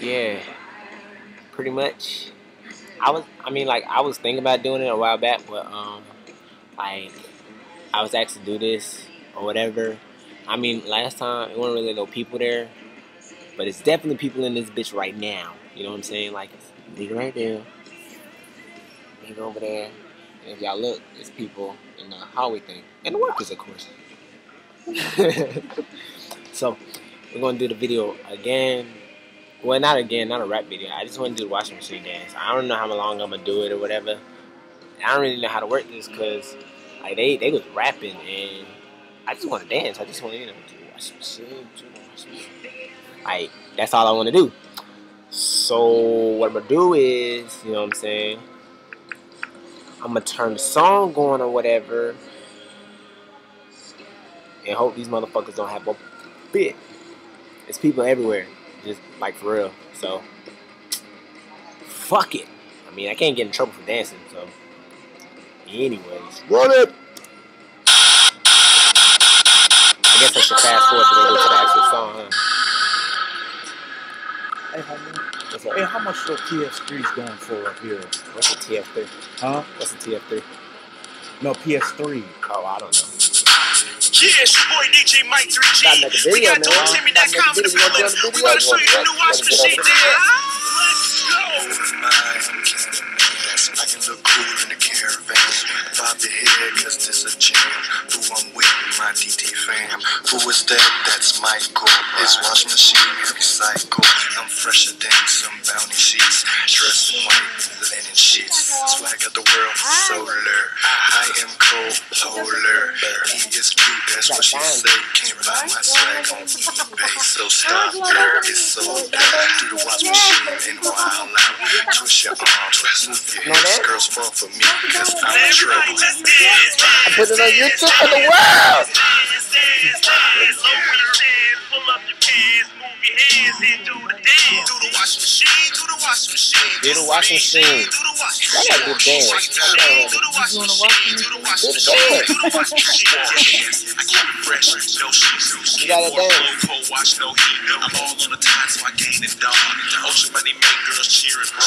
Yeah, pretty much. I was thinking about doing it a while back, but like I was asked to do this or whatever. I mean, last time it wasn't really no people there, but it's definitely people in this bitch right now. You know what I'm saying? Like, it's nigga right there, nigga over there, and if y'all look, it's people in the hallway thing, and the workers, of course. So we're gonna do the video again. Well, not again, not a rap video. I just want to do the washing machine dance. I don't know how long I'm gonna do it or whatever. I don't really know how to work this because like they was rapping and I just want to dance. I just want to do the washing machine, do the washing machine. Like that's all I want to do. So what I'm gonna do is, you know what I'm saying? I'm gonna turn the song on or whatever, and hope these motherfuckers don't have a fit. There's people everywhere, just like for real. So fuck it. I mean, I can't get in trouble for dancing. So, anyways, run it. I guess I should fast forward to the actual song, huh? Hey, homie. Hey, how much your PS3's going for up here? What's a TF3? Huh? What's a TF3? No, PS3. Oh, I don't know. Yeah, it's your boy DJ Mike 3G. We got DoorTimmy.com in the building. We about to show you the new washing machine there. Let's go. I can look cool in the caravan. Bob your head, cause this a jam. Who I'm with, my DT fam. Who is that? That's Michael. His washing machine, every cycle. I'm fresher than some bounty sheets. Dressed in white, linen sheets. Swag of the world, solar. I am cold, polar. He is cute, that's what she said. Can't buy my swag on eBay. So stop there, it's so down. Do the washing machine and wild out. Twist your arms, move your hips. Girls fall for me because I'm in trouble. I put it on YouTube for the world. Pull up your pants, move your hands and do the dance. Do the washing machine, do the washing machine. Do the washing machine. Do the washing That got good dance. Do the washing machine. Do the washing machine. Do the washing machine. I keep it fresh, no sheets. You gotta dance. Cold wash, no heat. I'm all on the time, so I gain it dog. Ocean money make girls cheering raw.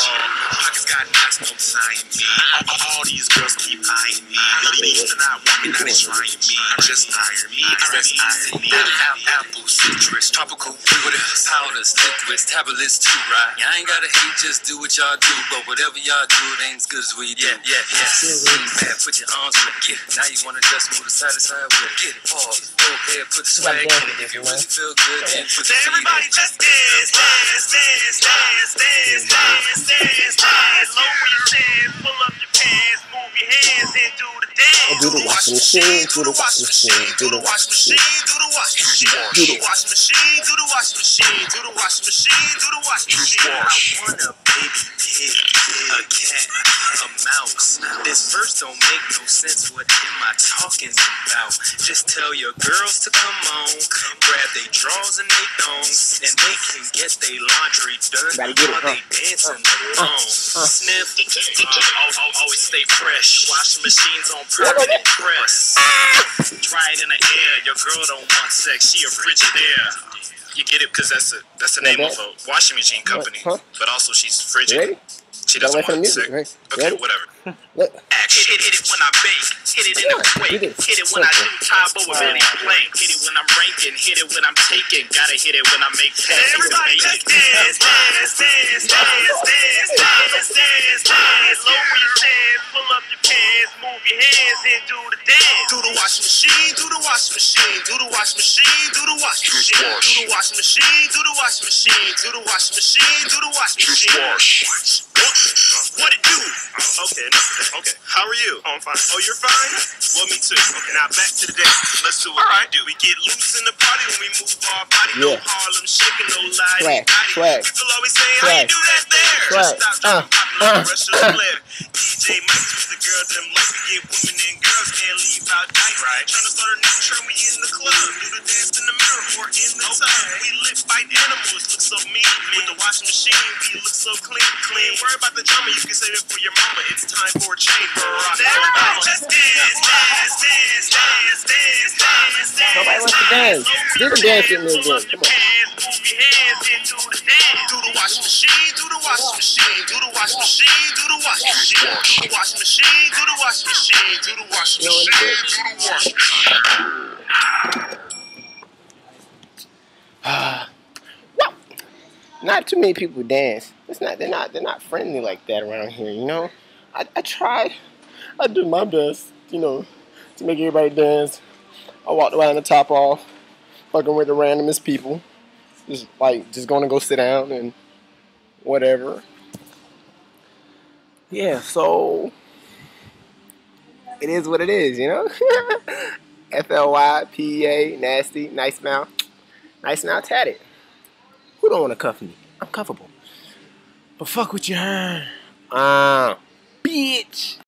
Pockets got knots, no tying me. All these girls keep eyeing me. Leaves to not want me, now they trying me. Just hire me, cause that's eyeing me. Apple, citrus, tropical fruit, powders, liquids, tablets too, right? Y'all ain't gotta hate, just do what y'all do. But whatever y'all do, it ain't as good as we do. Man, put your arms with it. Now you wanna just move to side to side with it. Get it, pause, go ahead, put the swag in it. If you really feel good, then put the everybody just dance, dance, dance, dance, dance, dance, dance, dance. Lower your chest, pull up your pants, move your hands and do the dance. Do the washing machine, do the washing machine, do the washing machine, do the washing machine, do the washing machine, do the washing machine, do the washing machine, do the washing machine. I want a baby pig, a cat, a mouse. This verse don't make no sense. What am I talking about? Just tell your girls to come on, grab they drawers and they thongs, and they can get they laundry done while they dancing along. Sniff, always stay fresh. Washing machines on permanent press. Dry it in the air. Your girl don't want sex. She a Frigidaire. You get it because that's the name of a washing machine company. But also she's frigid. She doesn't want sex. Okay, whatever. Hit it when I bake. Hit it in the quake. Hit it when I do top over many planks. Hit it when I'm ranking. Hit it when I'm taking. Gotta hit it when I make passes. Everybody just dance, dance, dance, dance, dance, dance, dance, dance. Lower your chest, pull up your pants, move your hands and do the dance. Do the washing machine, do the washing machine, do the washing machine, do the washing machine, do the washing machine, do the washing machine, do the washing machine, do the washing machine. What it do? Okay, okay. How are you? Oh, I'm fine. Oh, you're fine? Well, me too. Okay, now back to the dance. Let's do what I do. We get loose in the party when we move our body. No Harlem shaking, no lie. People always say, how you do that there? Just stop dropping, popping like the rest of the flare. DJ Mike was the girl them like to get women and girls can't leave out tight. Right. Trying to start a new trend, we in the club. Do the dance in the mirror or in the tub. We lit fight animals, look so mean. With the washing machine, we look so clean. Worry about the drama, you can save it for your mama. It's time for a change. Everybody just dance, dance, dance, dance, dance, dance, dance. Nobody wants to dance. Do the dance in there again. Come on. Move your hands and do the dance. Do the wash machine, do the wash machine, do the wash machine, do the wash machine, do the wash machine, do the wash machine, do the wash machine, do the wash Well, not too many people dance. They're not friendly like that around here, you know. I tried. I did my best, you know, to make everybody dance. I walked around the top off, fucking with the randomest people. Just gonna go sit down and whatever. Yeah, so it is what it is, you know. FLYPEA, nasty, nice mouth, tatted. Who don't want to cuff me? I'm cuffable. But fuck with you, bitch.